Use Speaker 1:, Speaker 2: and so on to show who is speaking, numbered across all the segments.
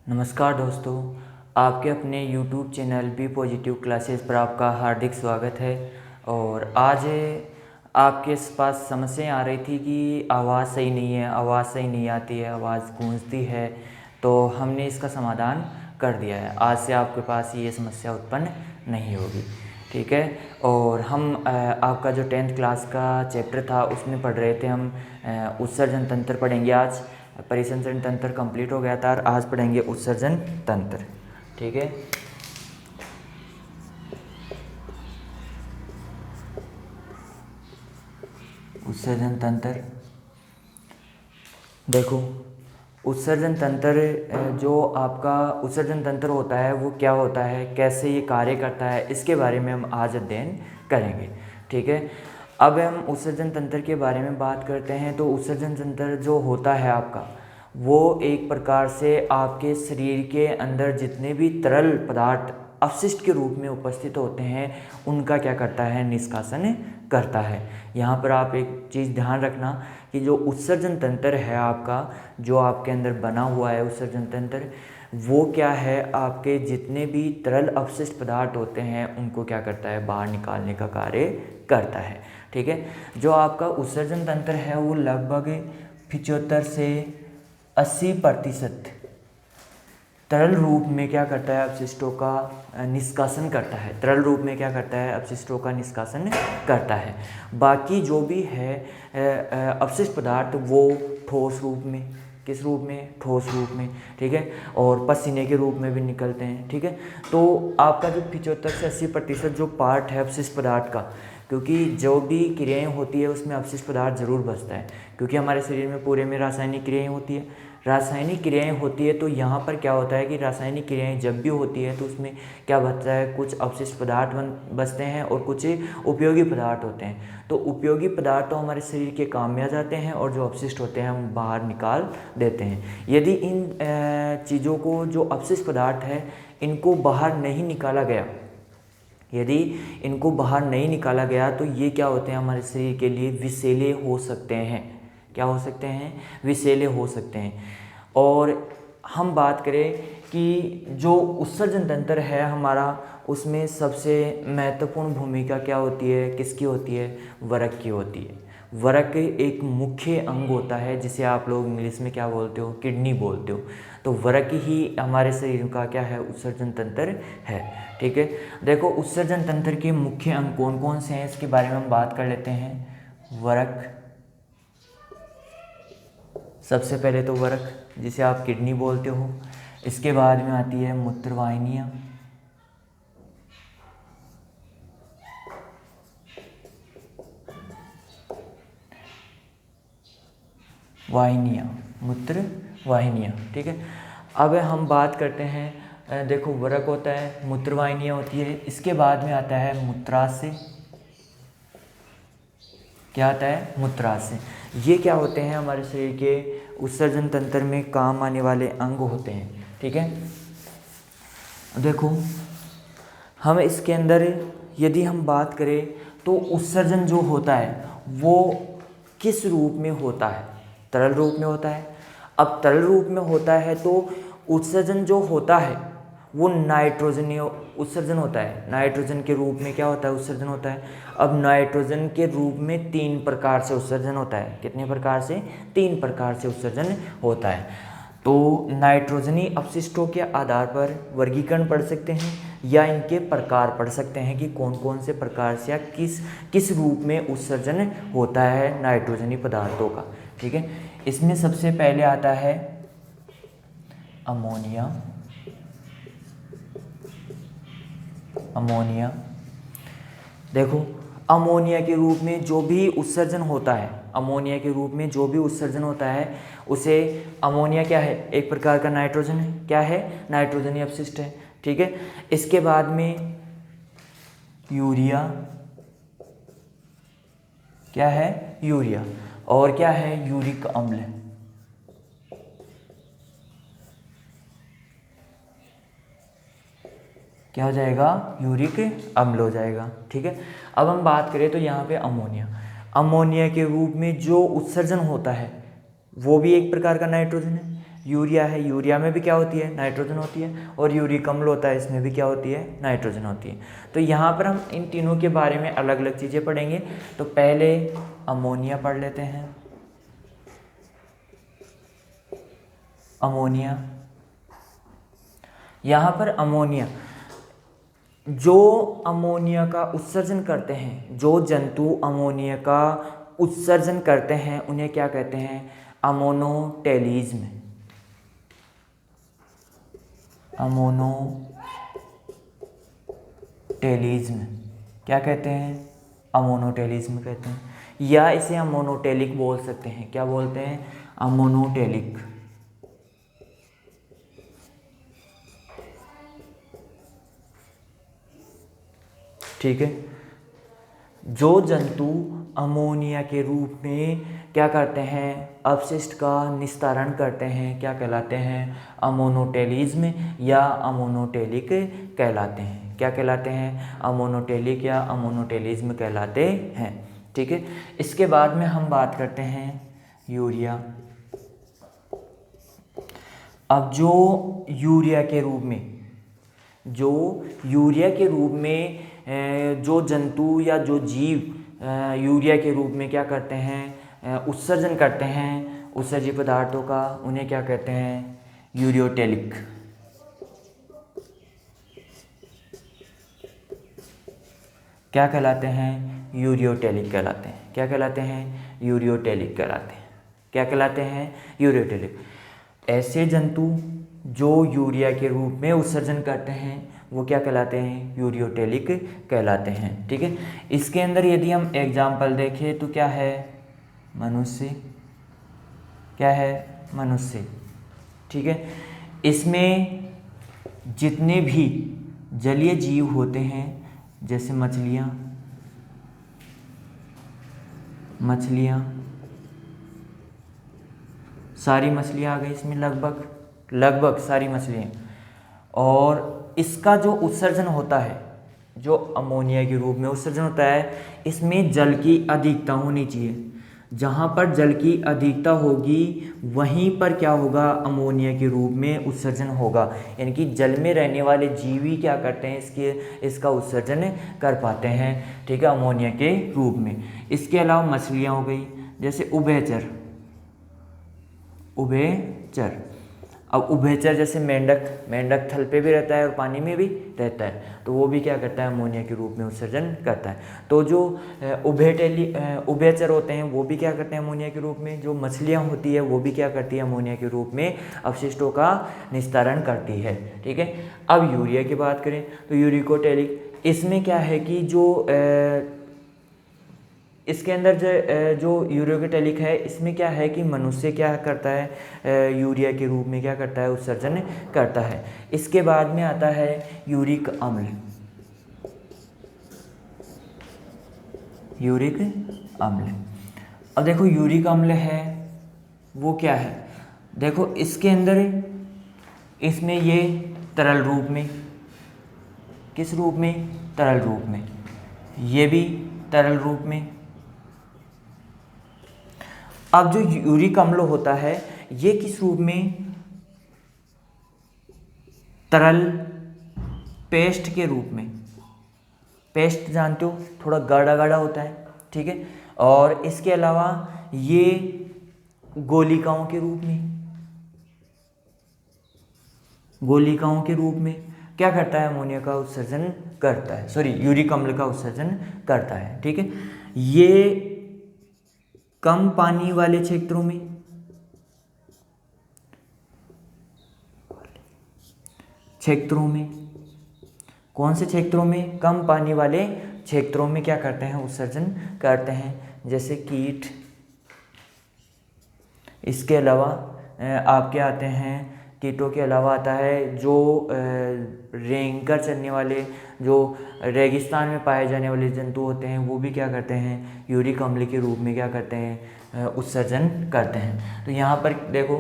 Speaker 1: नमस्कार दोस्तों, आपके अपने YouTube channel B positive classes पर आपका हार्दिक स्वागत है। और आज आपके पास समस्या आ रही थी कि आवाज़ सही नहीं है, आवाज़ सही नहीं आती है, आवाज़ गूंजती है। तो हमने इसका समाधान कर दिया है। आज से आपके पास ये समस्या उत्पन्न नहीं होगी, ठीक है। और हम आपका जो 10th क्लास का चैप्टर था उसमें पढ़ रहे थे। हम उत्सर्जन तंत्र पढ़ेंगे आज। परिसंचरण तंत्र कंप्लीट हो गया था और आज पढ़ेंगे उत्सर्जन तंत्र, ठीक है। उत्सर्जन तंत्र देखो, उत्सर्जन तंत्र जो आपका उत्सर्जन तंत्र होता है वो क्या होता है, कैसे ये कार्य करता है, इसके बारे में हम आज अध्ययन करेंगे, ठीक है। अब हम उत्सर्जन तंत्र के बारे में बात करते हैं। तो उत्सर्जन तंत्र जो होता है आपका, वो एक प्रकार से आपके शरीर के अंदर जितने भी तरल पदार्थ अपशिष्ट के रूप में उपस्थित होते हैं उनका क्या करता है, निष्कासन करता है। यहाँ पर आप एक चीज़ ध्यान रखना कि जो उत्सर्जन तंत्र है आपका, जो आपके अंदर बना हुआ है उत्सर्जन तंत्र, वो क्या है, आपके जितने भी तरल अपशिष्ट पदार्थ होते हैं उनको क्या करता है, बाहर निकालने का कार्य करता है, ठीक है। जो आपका उत्सर्जन तंत्र है वो लगभग 75 से 80% तरल रूप में क्या करता है, अपशिष्टों का निष्कासन करता है। तरल रूप में क्या करता है, अपशिष्टों का निष्कासन करता है। बाकी जो भी है अपशिष्ट पदार्थ वो ठोस रूप में, किस रूप में, ठोस रूप में, ठीक है। और पसीने के रूप में भी निकलते हैं, ठीक है। तो आपका जो 75 से 80% जो पार्ट है अपशिष्ट पदार्थ का, क्योंकि जो भी क्रियाएं होती है उसमें अपशिष्ट पदार्थ जरूर बचता है, क्योंकि हमारे शरीर में पूरे में रासायनिक क्रियाएं होती है। रासायनिक क्रियाएं होती है तो यहाँ पर क्या होता है कि रासायनिक क्रियाएं जब भी होती है तो उसमें क्या बचता है, कुछ अपशिष्ट पदार्थ बचते हैं और कुछ उपयोगी पदार्थ होते हैं। तो उपयोगी पदार्थ तो हमारे शरीर के काम में आ जाते हैं और जो अपशिष्ट होते हैं हम बाहर निकाल देते हैं। यदि इन चीज़ों को, जो अपशिष्ट पदार्थ है, इनको बाहर नहीं निकाला गया, यदि इनको बाहर नहीं निकाला गया तो ये क्या होते हैं, हमारे शरीर के लिए विषैले हो सकते हैं। क्या हो सकते हैं, विषैले हो सकते हैं। और हम बात करें कि जो उत्सर्जन तंत्र है हमारा, उसमें सबसे महत्वपूर्ण भूमिका क्या होती है, किसकी होती है, वरक की होती है। वरक एक मुख्य अंग होता है जिसे आप लोग इंग्लिश में क्या बोलते हो, किडनी बोलते हो। तो वरक ही हमारे शरीर का क्या है, उत्सर्जन तंत्र है, ठीक है। देखो, उत्सर्जन तंत्र के मुख्य अंग कौन कौन से हैं इसके बारे में हम बात कर लेते हैं। वरक, सबसे पहले तो वरक जिसे आप किडनी बोलते हो। इसके बाद में आती है मूत्रवाहिनियाँ, मूत्र वाहिनियाँ, ठीक है। अब हम बात करते हैं, देखो वरक होता है, मूत्रवाहिनियाँ होती है, इसके बाद में आता है मूत्राशय। क्या आता है, मूत्राशय। ये क्या होते हैं, हमारे शरीर के उत्सर्जन तंत्र में काम आने वाले अंग होते हैं, ठीक है। देखो, हम इसके अंदर यदि हम बात करें तो उत्सर्जन जो होता है वो किस रूप में होता है, तरल रूप में होता है। अब तरल रूप में होता है तो उत्सर्जन जो होता है वो नाइट्रोजनीय उत्सर्जन होता है। नाइट्रोजन के रूप में क्या होता है, उत्सर्जन होता है। अब नाइट्रोजन के रूप में 3 प्रकार से उत्सर्जन होता है। कितने प्रकार से, 3 प्रकार से उत्सर्जन होता है। तो नाइट्रोजनी अपशिष्टों के आधार पर वर्गीकरण पढ़ सकते हैं या इनके प्रकार पढ़ सकते हैं कि कौन कौन से प्रकार से या किस किस रूप में उत्सर्जन होता है नाइट्रोजनी पदार्थों का, ठीक है। इसमें सबसे पहले आता है अमोनिया। अमोनिया, देखो, अमोनिया के रूप में जो भी उत्सर्जन होता है, अमोनिया के रूप में जो भी उत्सर्जन होता है उसे, अमोनिया क्या है, एक प्रकार का नाइट्रोजन है। क्या है, नाइट्रोजनी अपशिष्ट है, ठीक है। इसके बाद में यूरिया, क्या है, यूरिया। और क्या है, यूरिक अम्ल। क्या हो जाएगा, यूरिक अम्ल हो जाएगा, ठीक है। अब हम बात करें तो यहाँ पे अमोनिया, अमोनिया के रूप में जो उत्सर्जन होता है वो भी एक प्रकार का नाइट्रोजन है। यूरिया है, यूरिया में भी क्या होती है, नाइट्रोजन होती है, और यूरिक अम्ल होता है, इसमें भी क्या होती है, नाइट्रोजन होती है। तो यहाँ पर हम इन तीनों के बारे में अलग अलग चीज़ें पढ़ेंगे। तो पहले अमोनिया पढ़ लेते हैं। अमोनिया, यहाँ पर अमोनिया, जो अमोनिया का उत्सर्जन करते हैं, जो जंतु अमोनिया का उत्सर्जन करते हैं उन्हें क्या कहते हैं, अमोनोटेलिज्म। अमोनोटेलिज्म क्या कहते हैं, अमोनोटेलिज्म कहते हैं, या इसे हम मोनोटेलिक बोल सकते हैं। क्या बोलते हैं, अमोनोटेलिक। ठीक है, जो जंतु अमोनिया के रूप में क्या करते हैं, अपशिष्ट का निस्तारण करते हैं, क्या कहलाते हैं, अमोनोटेलिज्म या अमोनोटेलिक कहलाते हैं। क्या कहलाते हैं, अमोनोटेलिक या अमोनोटेलिज्म कहलाते हैं। ठीक है, इसके बाद में हम बात करते हैं यूरिया। अब जो यूरिया के रूप में जो जंतु या जो जीव यूरिया के रूप में क्या करते हैं, उत्सर्जन करते हैं उत्सर्जित पदार्थों का, उन्हें क्या कहते हैं, यूरियोटेलिक। क्या कहलाते हैं, यूरियोटेलिक कहलाते हैं। क्या कहलाते हैं, यूरियोटेलिक कहलाते हैं। क्या कहलाते हैं, यूरियोटेलिक। ऐसे जंतु जो यूरिया के रूप में उत्सर्जन करते हैं वो क्या कहलाते हैं, यूरियोटेलिक कहलाते हैं। ठीक है, इसके अंदर यदि हम एग्जाम्पल देखें तो क्या है, मनुष्य। क्या है, मनुष्य। ठीक है, इसमें जितने भी जलीय जीव होते हैं, जैसे मछलियाँ, सारी मछलियाँ आ गई इसमें, लगभग सारी मछलियाँ। और इसका जो उत्सर्जन होता है, जो अमोनिया के रूप में उत्सर्जन होता है, इसमें जल की अधिकता होनी चाहिए। जहाँ पर जल की अधिकता होगी वहीं पर क्या होगा, अमोनिया के रूप में उत्सर्जन होगा। यानी कि जल में रहने वाले जीव ही क्या करते हैं, इसका उत्सर्जन कर पाते हैं। ठीक है, अमोनिया के रूप में। इसके अलावा मछलियाँ हो गई, जैसे उभयचर। अब उभयचर जैसे मेंढक थल पे भी रहता है और पानी में भी रहता है, तो वो भी क्या करता है, अमोनिया के रूप में उत्सर्जन करता है। तो जो उभयचर होते हैं वो भी क्या करते हैं, अमोनिया के रूप में। जो मछलियाँ होती है वो भी क्या करती है, अमोनिया के रूप में अपशिष्टों का निस्तारण करती है। ठीक है, अब यूरिया की बात करें तो यूरिकोटेलिक, इसमें क्या है कि इसके अंदर जो यूरियोटेलिक है, इसमें क्या है कि मनुष्य क्या करता है, यूरिया के रूप में क्या करता है, उत्सर्जन करता है। इसके बाद में आता है यूरिक अम्ल। अब देखो यूरिक अम्ल है वो क्या है, देखो इसके अंदर, इसमें ये तरल रूप में, किस रूप में, तरल रूप में, ये भी तरल रूप में। अब जो यूरिक अम्ल होता है ये किस रूप में, तरल पेस्ट के रूप में। पेस्ट जानते हो, थोड़ा गाढ़ा गाढ़ा होता है। ठीक है, और इसके अलावा ये गोलिकाओं के रूप में क्या करता है, अमोनिया का उत्सर्जन करता है, यूरिक अम्ल का उत्सर्जन करता है। ठीक है, ये कम पानी वाले क्षेत्रों में कौन से क्षेत्रों में, कम पानी वाले क्षेत्रों में क्या करते हैं, उत्सर्जन करते हैं, जैसे कीट। इसके अलावा आपके आते हैं, कीटों के अलावा आता है जो रेंगकर चलने वाले, जो रेगिस्तान में पाए जाने वाले जंतु होते हैं, वो भी क्या करते हैं, यूरिक अम्ल के रूप में क्या करते हैं, उत्सर्जन करते हैं। तो यहाँ पर देखो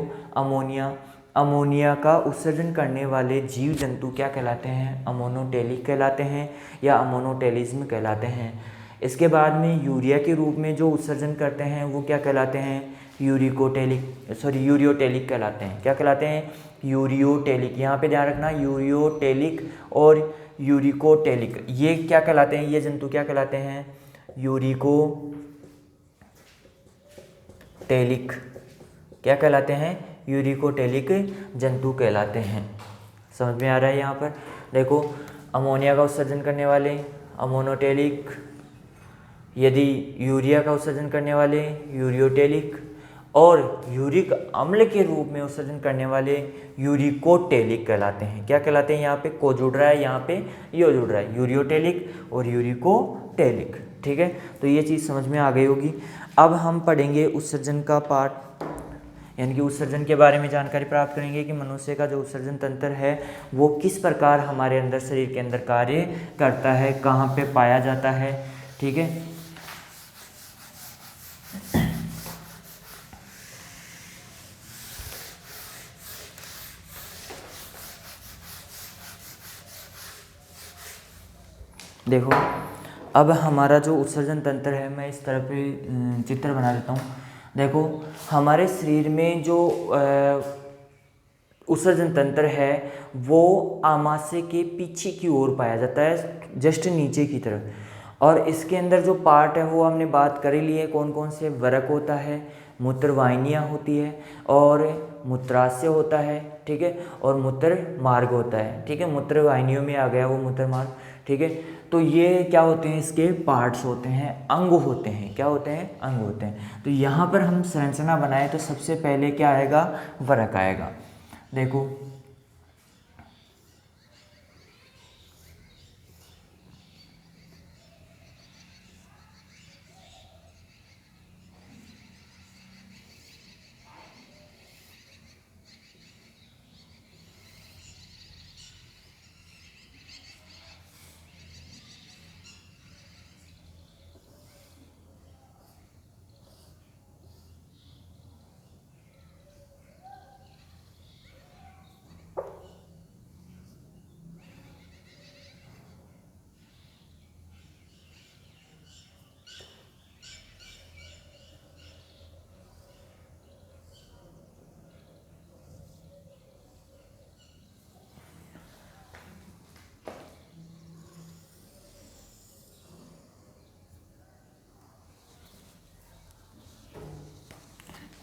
Speaker 1: अमोनिया का उत्सर्जन करने वाले जीव जंतु क्या कहलाते हैं, अमोनोटेलिक कहलाते हैं या अमोनोटेलिज्म कहलाते हैं। इसके बाद में यूरिया के रूप में जो उत्सर्जन करते हैं वो क्या कहलाते हैं, यूरियोटेलिक कहलाते हैं। क्या कहलाते हैं? यूरियोटेलिक। यहाँ पे ध्यान रखना, यूरियोटेलिक और यूरिकोटेलिक ये क्या कहलाते हैं? ये जंतु क्या कहलाते हैं? यूरिकोटेलिक। क्या कहलाते हैं? यूरिकोटेलिक जंतु कहलाते हैं। समझ में आ रहा है? यहाँ पर देखो, अमोनिया का उत्सर्जन करने वाले अमोनोटेलिक, यदि यूरिया का उत्सर्जन करने वाले यूरियोटेलिक, और यूरिक अम्ल के रूप में उत्सर्जन करने वाले यूरिकोटेलिक कहलाते हैं। क्या कहलाते हैं? यहाँ पे को जुड़ रहा है, यहाँ पे यो जुड़ रहा है, यूरियोटेलिक और यूरिकोटेलिक। ठीक है, तो ये चीज़ समझ में आ गई होगी। अब हम पढ़ेंगे उत्सर्जन का पार्ट, यानी कि उत्सर्जन के बारे में जानकारी प्राप्त करेंगे कि मनुष्य का जो उत्सर्जन तंत्र है वो किस प्रकार हमारे अंदर, शरीर के अंदर कार्य करता है, कहाँ पे पाया जाता है। ठीक है, देखो अब हमारा जो उत्सर्जन तंत्र है, मैं इस तरह पे चित्र बना देता हूँ। देखो हमारे शरीर में जो उत्सर्जन तंत्र है वो आमाशय के पीछे की ओर पाया जाता है, जस्ट नीचे की तरफ। और इसके अंदर जो पार्ट है वो हमने बात कर ही ली है, कौन कौन से? वरक होता है, मूत्रवाहिनियाँ होती है, और मूत्राशय होता है। ठीक है, और मूत्र मार्ग होता है। ठीक है, मूत्रवाहिनियों में आ गया वो मूत्र मार्ग। ठीक है, तो ये क्या होते हैं? इसके पार्ट्स होते हैं, अंग होते हैं। क्या होते हैं? अंग होते हैं। तो यहाँ पर हम संरचना बनाए तो सबसे पहले क्या आएगा? वरक आएगा। देखो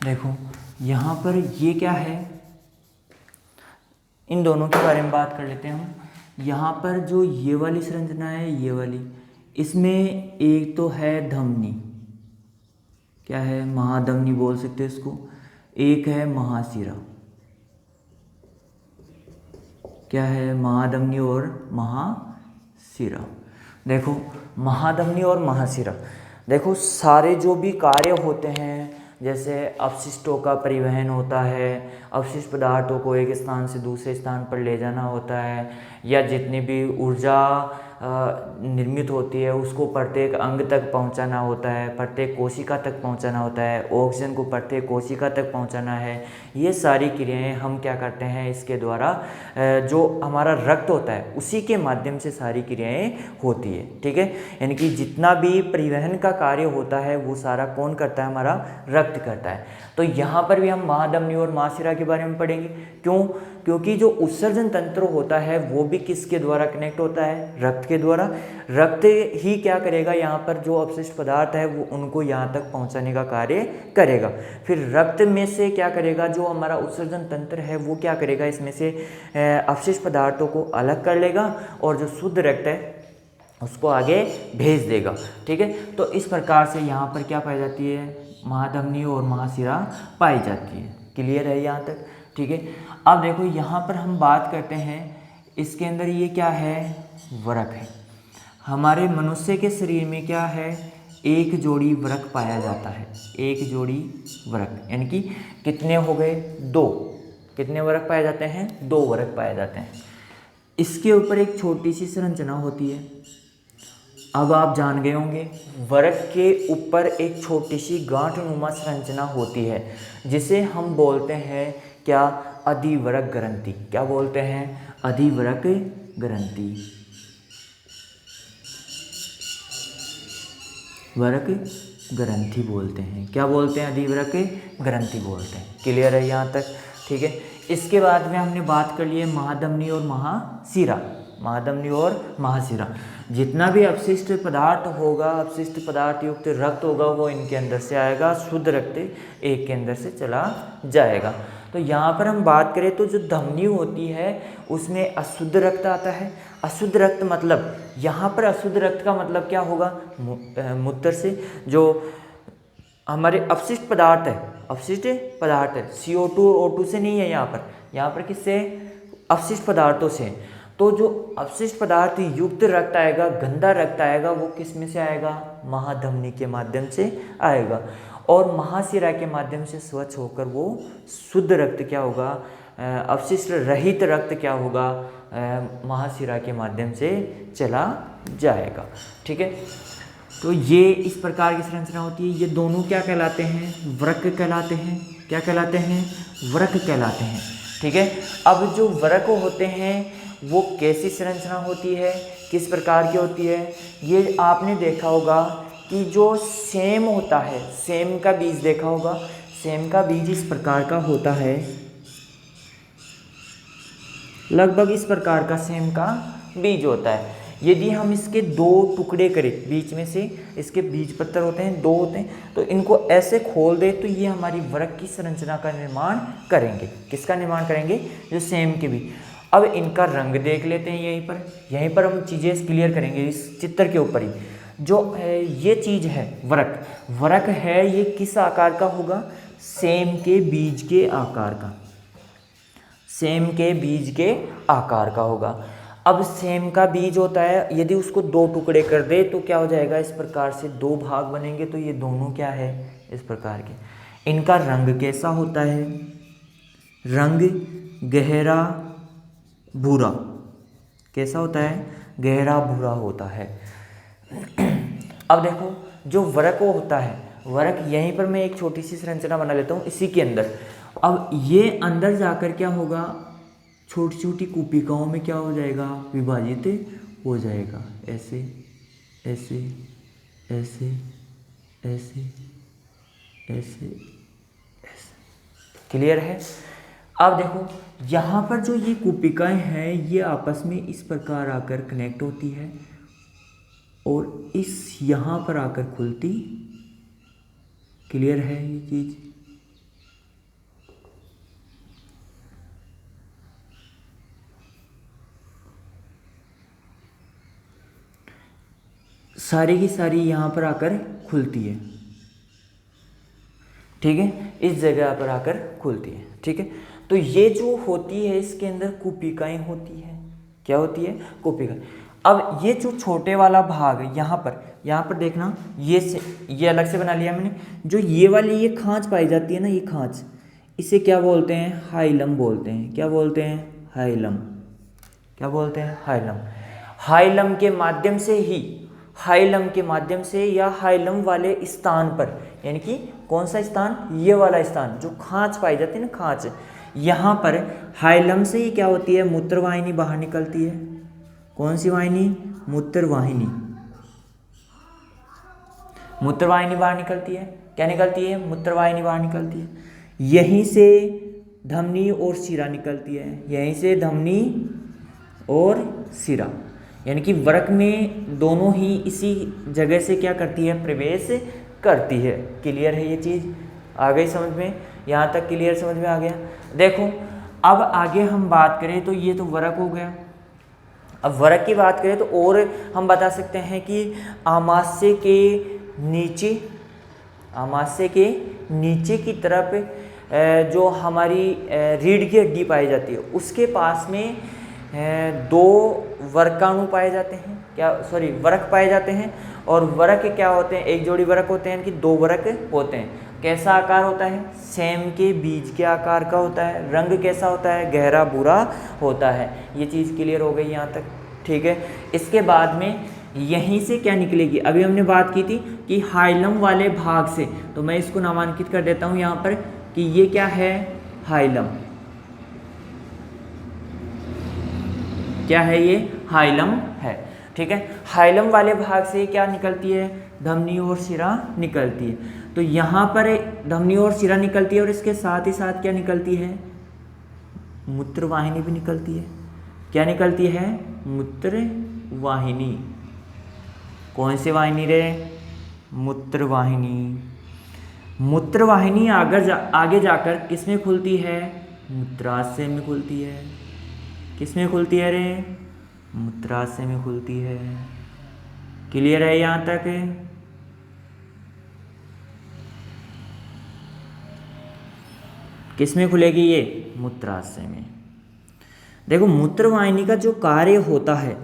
Speaker 1: देखो यहाँ पर ये क्या है, इन दोनों के बारे में बात कर लेते हैं हम। यहाँ पर जो ये वाली संरचना है, ये वाली, इसमें एक तो है धमनी, क्या है? महाधमनी बोल सकते हैं इसको। एक है महाशिरा, क्या है? महाधमनी और महाशिरा। देखो महाधमनी और महाशिरा, देखो सारे जो भी कार्य होते हैं, जैसे अपशिष्टों का परिवहन होता है, अपशिष्ट पदार्थों को एक स्थान से दूसरे स्थान पर ले जाना होता है, या जितनी भी ऊर्जा निर्मित होती है उसको प्रत्येक अंग तक पहुंचाना होता है, प्रत्येक कोशिका तक पहुंचाना होता है, ऑक्सीजन को प्रत्येक कोशिका तक पहुंचाना है। ये सारी क्रियाएं हम क्या करते हैं? इसके द्वारा जो हमारा रक्त होता है उसी के माध्यम से सारी क्रियाएं होती है। ठीक है, यानी कि जितना भी परिवहन का कार्य होता है वो सारा कौन करता है? हमारा रक्त करता है। तो यहाँ पर भी हम महाधमनी और महाशिरा के बारे में पढ़ेंगे। क्यों? क्योंकि जो उत्सर्जन तंत्र होता है वो भी किसके द्वारा कनेक्ट होता है? रक्त के द्वारा। रक्त ही क्या करेगा? यहाँ पर जो अपशिष्ट पदार्थ है वो उनको यहाँ तक पहुँचाने का कार्य करेगा। फिर रक्त में से क्या करेगा? जो हमारा उत्सर्जन तंत्र है वो क्या करेगा? इसमें से अपशिष्ट पदार्थों को अलग कर लेगा और जो शुद्ध रक्त है उसको आगे भेज देगा। ठीक है, तो इस प्रकार से यहाँ पर क्या पाई जाती है? महाधमनी और महाशिरा पाई जाती है। क्लियर है यहाँ तक? ठीक है, अब देखो यहाँ पर हम बात करते हैं, इसके अंदर ये क्या है? वरक है। हमारे मनुष्य के शरीर में क्या है? एक जोड़ी वरक पाया जाता है। एक जोड़ी वरक, यानी कि कितने हो गए? 2। कितने वरक पाए जाते हैं? 2 वरक पाए जाते हैं। इसके ऊपर एक छोटी सी संरचना होती है। अब आप जान गए होंगे, वरक के ऊपर एक छोटी सी गांठनुमा संरचना होती है जिसे हम बोलते हैं क्या? अधिवरक ग्रंथि। क्या बोलते हैं? अधिवरक ग्रंथि। वरक ग्रंथि बोलते हैं। क्या बोलते हैं? अधिवृक्क ग्रंथि बोलते हैं। क्लियर है यहाँ तक? ठीक है। इसके बाद में हमने बात कर ली है महाधमनी और महाशिरा। महाधमनी और महाशिरा, जितना भी अपशिष्ट पदार्थ होगा, अपशिष्ट पदार्थ युक्त रक्त होगा, वो इनके अंदर से आएगा, शुद्ध रक्त एक के अंदर से चला जाएगा। तो यहाँ पर हम बात करें तो जो धमनी होती है उसमें अशुद्ध रक्त आता है। अशुद्ध रक्त मतलब, यहाँ पर अशुद्ध रक्त का मतलब क्या होगा? मूत्र से जो हमारे अपशिष्ट पदार्थ है, अपशिष्ट पदार्थ है, CO2 और O2 से नहीं है यहाँ पर किससे? अपशिष्ट पदार्थों से। तो जो अपशिष्ट पदार्थ युक्त रक्त आएगा, गंदा रक्त आएगा, वो किस में से आएगा? महाधमनी के माध्यम से आएगा। और महाशिरा के माध्यम से स्वच्छ होकर वो शुद्ध रक्त क्या होगा? अपशिष्ट रहित रक्त क्या होगा? महाशिरा के माध्यम से चला जाएगा। ठीक है। तो ये इस प्रकार की संरचना होती है। ये दोनों क्या कहलाते हैं? वृक्क कहलाते हैं। क्या कहलाते हैं? वृक्क कहलाते हैं। ठीक है। अब जो वृक्क होते हैं वो कैसी संरचना होती है, किस प्रकार की होती है? ये आपने देखा होगा कि जो सेम होता है, सेम का बीज देखा होगा। सेम का बीज इस प्रकार का होता है, लगभग इस प्रकार का सेम का बीज होता है। यदि हम इसके दो टुकड़े करें, बीच में से इसके बीज पत्तर होते हैं, दो होते हैं, तो इनको ऐसे खोल दे तो ये हमारी वृक्क की संरचना का निर्माण करेंगे। किसका निर्माण करेंगे? जो सेम के बीज। अब इनका रंग देख लेते हैं। यहीं पर हम चीज़ें क्लियर करेंगे इस चित्र के ऊपर ही। जो है ये चीज़ है वृक्क, वृक्क है, ये किस आकार का होगा? सेम के बीज के आकार का, सेम के बीज के आकार का होगा। अब सेम का बीज होता है, यदि उसको दो टुकड़े कर दे तो क्या हो जाएगा? इस प्रकार से दो भाग बनेंगे। तो ये दोनों क्या है? इस प्रकार के। इनका रंग कैसा होता है? रंग गहरा भूरा। कैसा होता है? गहरा भूरा होता है। अब देखो जो वृक्क होता है, वृक्क यहीं पर मैं एक छोटी सी संरचना बना लेता हूँ इसी के अंदर। अब ये अंदर जाकर क्या होगा? छोटी छोटी कुपिकाओं में क्या हो जाएगा? विभाजित हो जाएगा। ऐसे ऐसे ऐसे ऐसे ऐसे ऐसे। क्लियर है? अब देखो यहाँ पर जो ये कुपिकाएं हैं ये आपस में इस प्रकार आकर कनेक्ट होती है और इस यहाँ पर आकर खुलती। क्लियर है ये चीज़? सारी की सारी यहाँ पर आकर खुलती है। ठीक है, इस जगह पर आकर खुलती है। ठीक है, तो ये जो होती है इसके अंदर कुपिकाएं होती है। क्या होती है? कुपिकाएं। अब ये जो छोटे वाला भाग यहाँ पर देखना, ये अलग से बना लिया मैंने। जो ये वाली ये खांच पाई जाती है ना, ये खांच, इसे क्या बोलते हैं? हाइलम बोलते हैं। क्या बोलते हैं? हाइलम। क्या बोलते हैं? हाइलम। हाइलम के माध्यम से ही, हाइलम के माध्यम से या हाइलम वाले स्थान पर, यानी कि कौन सा स्थान? ये वाला स्थान जो खांच पाई जाती है ना, खांच, यहाँ पर हाइलम से ही क्या होती है? मूत्रवाहिनी बाहर निकलती है। कौन सी वाहिनी? मूत्रवाहिनी। मूत्रवाहिनी बाहर निकलती है। क्या निकलती है? मूत्रवाहिनी बाहर निकलती है। यहीं से धमनी और शिरा निकलती है। यहीं से धमनी और शिरा, यानी कि वृक्क में दोनों ही इसी जगह से क्या करती है? प्रवेश करती है। क्लियर है ये चीज़? आ गई समझ में? यहाँ तक क्लियर समझ में आ गया? देखो अब आगे हम बात करें तो ये तो वृक्क हो गया। अब वृक्क की बात करें तो और हम बता सकते हैं कि आमाशय के नीचे, आमाशय के नीचे की तरफ जो हमारी रीढ़ की हड्डी पाई जाती है उसके पास में दो वृक्काणु पाए जाते हैं। वृक्क पाए जाते हैं। और वृक्क क्या होते हैं? एक जोड़ी वृक्क होते हैं कि दो वृक्क होते हैं। कैसा आकार होता है? सेम के बीज के आकार का होता है। रंग कैसा होता है? गहरा भूरा होता है। ये चीज़ क्लियर हो गई यहाँ तक? ठीक है। इसके बाद में यहीं से क्या निकलेगी? अभी हमने बात की थी कि हाइलम वाले भाग से, तो मैं इसको नामांकित कर देता हूँ यहाँ पर कि ये क्या है? हाइलम। क्या है ये? हाइलम है। ठीक है। हाइलम वाले भाग से क्या निकलती है, धमनी और शिरा निकलती है। तो यहाँ पर धमनी और शिरा निकलती है और इसके साथ ही साथ क्या निकलती है, मूत्र वाहिनी भी निकलती है। क्या निकलती है, मूत्र वाहिनी। कौन सी वाहिनी रे, मूत्र वाहिनी। मूत्र वाहिनी आगे जाकर किस में खुलती है, मूत्राशय में खुलती है। किस में खुलती है रे, मूत्राशय में खुलती है। क्लियर है यहाँ तक। किस में खुलेगी ये, मूत्राशय में। देखो मूत्रवाहिनी का जो कार्य होता है,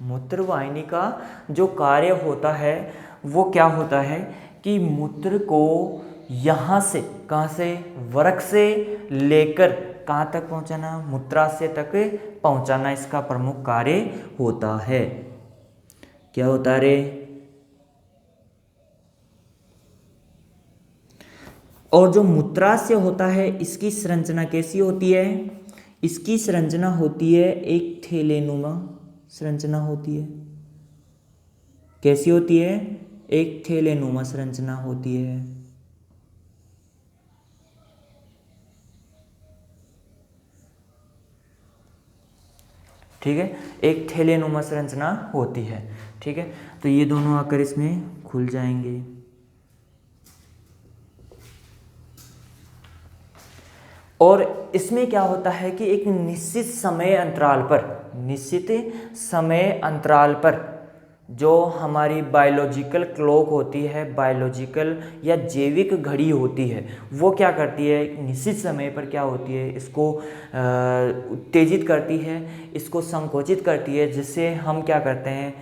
Speaker 1: मूत्रवाहिनी का जो कार्य होता है वो क्या होता है कि मूत्र को यहाँ से, कहाँ से, वृक्क से लेकर कहाँ तक पहुँचाना, मूत्राशय तक पहुँचाना इसका प्रमुख कार्य होता है। क्या होता रे, और जो मूत्राशय होता है इसकी संरचना कैसी होती है, इसकी संरचना होती है एक थैलेनुमा संरचना होती है। कैसी होती है, एक थैलेनुमा संरचना होती है। ठीक है, एक थैलेनुमा संरचना होती है। ठीक है, तो ये दोनों आकर इसमें खुल जाएंगे। और इसमें क्या होता है कि एक निश्चित समय अंतराल पर जो हमारी बायोलॉजिकल क्लॉक होती है, बायोलॉजिकल या जैविक घड़ी होती है, वो क्या करती है, एक निश्चित समय पर क्या होती है, इसको उत्तेजित करती है, इसको संकोचित करती है, जिससे हम क्या करते हैं,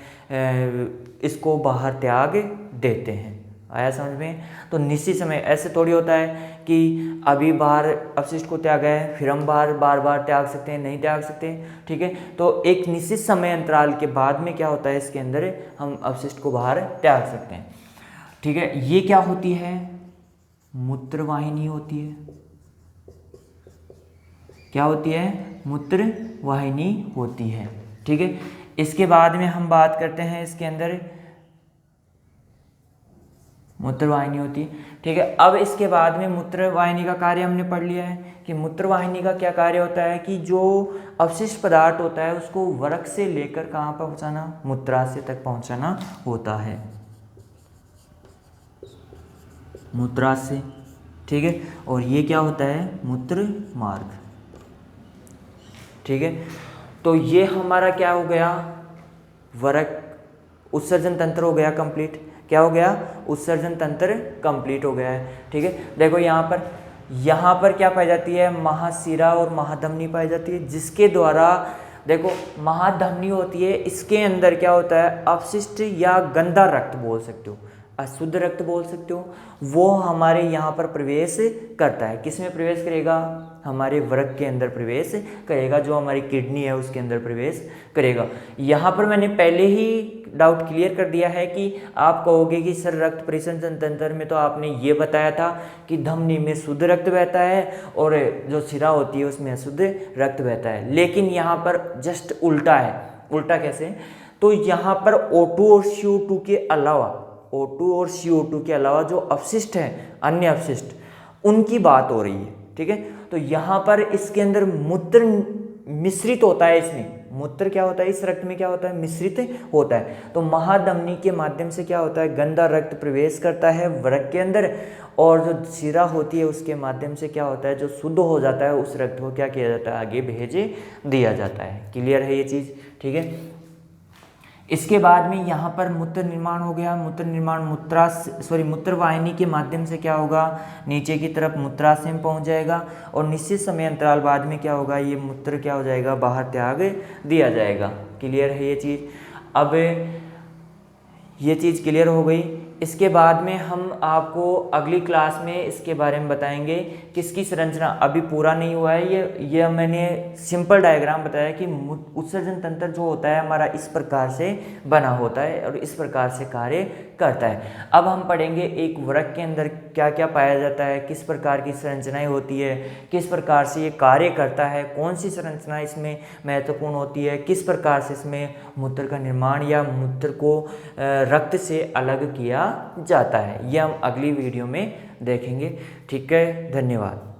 Speaker 1: इसको बाहर त्याग देते हैं। आया समझ में। तो निश्चित समय, ऐसे थोड़ी होता है कि अभी बाहर अपशिष्ट को त्यागा है फिर हम बार बार त्याग सकते हैं, नहीं त्याग सकते। ठीक है, तो एक निश्चित समय अंतराल के बाद में क्या होता है, इसके अंदर हम अपशिष्ट को बाहर त्याग सकते हैं। ठीक है, ये क्या होती है, मूत्रवाहिनी होती है। क्या होती है, मूत्रवाहिनी होती है। ठीक है, इसके बाद में हम बात करते हैं, इसके अंदर मूत्रवाहिनी होती है। ठीक है, अब इसके बाद में मूत्रवाहिनी का कार्य हमने पढ़ लिया है कि मूत्रवाहिनी का क्या कार्य होता है कि जो अवशिष्ट पदार्थ होता है उसको वृक्क से लेकर कहाँ पर पहुँचाना, मूत्राशय तक पहुँचाना होता है, मूत्राशय। ठीक है, और ये क्या होता है, मूत्र मार्ग। ठीक है, तो ये हमारा क्या हो गया, वृक्क उत्सर्जन तंत्र हो गया कंप्लीट। क्या हो गया, उत्सर्जन तंत्र कंप्लीट हो गया है। ठीक है, देखो यहाँ पर क्या पाई जाती है, महाशिरा और महाधमनी पाई जाती है, जिसके द्वारा देखो महाधमनी होती है, इसके अंदर क्या होता है, अपशिष्ट या गंदा रक्त बोल सकते हो, अशुद्ध रक्त बोल सकते हो, वो हमारे यहाँ पर प्रवेश करता है। किस में प्रवेश करेगा, हमारे वृक्क के अंदर प्रवेश करेगा, जो हमारी किडनी है उसके अंदर प्रवेश करेगा। यहाँ पर मैंने पहले ही डाउट क्लियर कर दिया है कि आप कहोगे कि सर रक्त परिसंचरण तंत्र में तो आपने ये बताया था कि धमनी में शुद्ध रक्त बहता है और जो शिरा होती है उसमें अशुद्ध रक्त बहता है, लेकिन यहाँ पर जस्ट उल्टा है। उल्टा कैसे, तो यहाँ पर O2 और CO2 के अलावा, O2 और CO2 के अलावा जो अपशिष्ट हैं, अन्य अपशिष्ट, उनकी बात हो रही है। ठीक है, तो यहाँ पर इसके अंदर मूत्र मिश्रित होता है, इसमें मूत्र क्या होता है, इस रक्त में क्या होता है, मिश्रित होता है। तो महाधमनी के माध्यम से क्या होता है, गंदा रक्त प्रवेश करता है वृक्क के अंदर, और जो शिरा होती है उसके माध्यम से क्या होता है, जो शुद्ध हो जाता है उस रक्त को क्या किया जाता है, आगे भेज दिया जाता है। क्लियर है ये चीज़। ठीक है, इसके बाद में यहाँ पर मूत्र निर्माण हो गया। मूत्र निर्माण मूत्रवाहिनी के माध्यम से क्या होगा, नीचे की तरफ मूत्राशय में पहुँच जाएगा, और निश्चित समय अंतराल बाद में क्या होगा, ये मूत्र क्या हो जाएगा, बाहर त्याग दिया जाएगा। क्लियर है ये चीज़। अब ये चीज़ क्लियर हो गई। इसके बाद में हम आपको अगली क्लास में इसके बारे में बताएंगे किसकी संरचना अभी पूरा नहीं हुआ है। ये मैंने सिंपल डायग्राम बताया कि उत्सर्जन तंत्र जो होता है हमारा इस प्रकार से बना होता है और इस प्रकार से कार्य करता है। अब हम पढ़ेंगे एक वृक्क के अंदर क्या क्या पाया जाता है, किस प्रकार की संरचनाएं होती है, किस प्रकार से ये कार्य करता है, कौन सी संरचना इसमें महत्वपूर्ण होती है, किस प्रकार से इसमें मूत्र का निर्माण या मूत्र को रक्त से अलग किया जाता है। ये हम अगली वीडियो में देखेंगे। ठीक है, धन्यवाद।